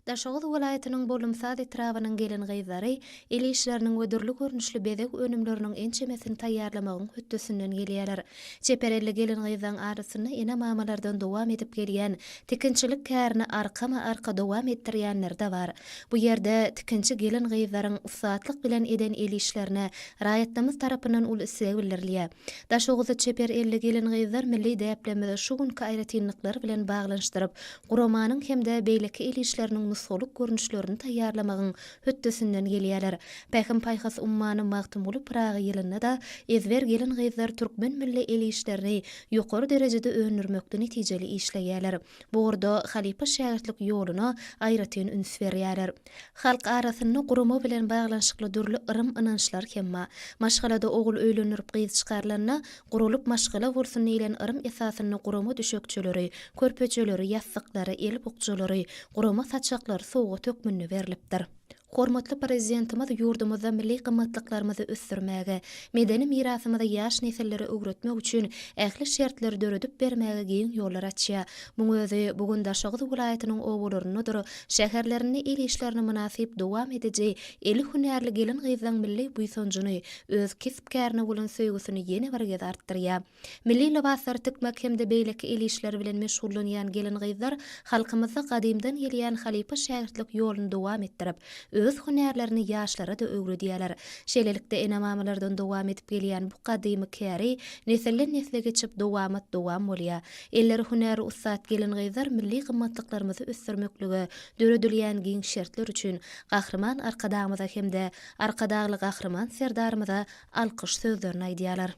Daşoğuz welaýatynyň bolumsaz etrabanyň gelen gyzlary eli işleriniň ödürli görnüşli bezek önümleriniň ençemesini taýýarlamagyň höttüsünden gelýärler. Çeperelli gelen gyzlaň arasyny ene mamalardan dowam edip gelýän tikinçilik kärini arka dowam etdirýänler de bar. Bu ýerde tikinçi gelen gyzlaryň usatlyk bilen eden eli işlerine raýatymyz tarapyndan ul isege bildirilýär. Daşoğuza çeperelli gelen gyzlar milli däplemede şu günki aýratynlyklary bilen baglanşdyryp, guramanyň hemde beýleki eli işleriniň soluk görnüşlerini taýýarlamagyň höttüsünden gelýärler. Pähim paýhas ummanyň magtymly Praga ýylyna da ezber gelen gyzlar türkmen milli eli işlerini ýokary derejede öňürmekde netijeli işleýärler. Bu orada halipa şäherlik ýoluna aýratyn üns berýärler. Halk arasyny gurama bilen baglanşykly dürli ırym ynançlar hemma. Maşgalada ogul öýlenirip gyz çykarlanyna gurulup maşgala bolsun diýilen ırym esasyny gurama düşekçileri, körpeçeleri, ýassyklary, el bukçylary, gurama saçaklary soğuğa tökmünni berilipdir. Hormatly prezidentimiz ýurdumyzda milli gymmatlyklarymy ösdürmäge, medeni mirasymyzy ýaş nesillere öwretmek üçin ähli şertleri döredip bermäge giň ýollar açýar. Muň özü bugun Daşoğuz welaýatynyň owularynydyr, şäherlerini el işlerine münasip dowam ediji, eli hünärli gelen gyzlaň milli buýsanjyny, öz kesipkärini bolan söýgüsini ýene bir gez artdyrýar. Milli libaslar tikmek hemde beýleki el işleri bilen meşgullanýan gelen gyzlar halkymyzda gadymdan gelýän halipa şäherlik ýoluny dowam etdirip, öz hünärlerini ýaşlara da öwredýärler. Şeýlelikde enamamalardan dowam edip gelýän bu gadymy käri nesilden nesile geçip dowam bolýar. Eller hünäri usat gelen gyzlar milli gymmatlyklarymyzy ösdürmeklige döredilýän giň şertler üçin gahrman arkadagymyza hemde arkadagly gahrman serdarymyza alkyş sözlerini aýdýarlar.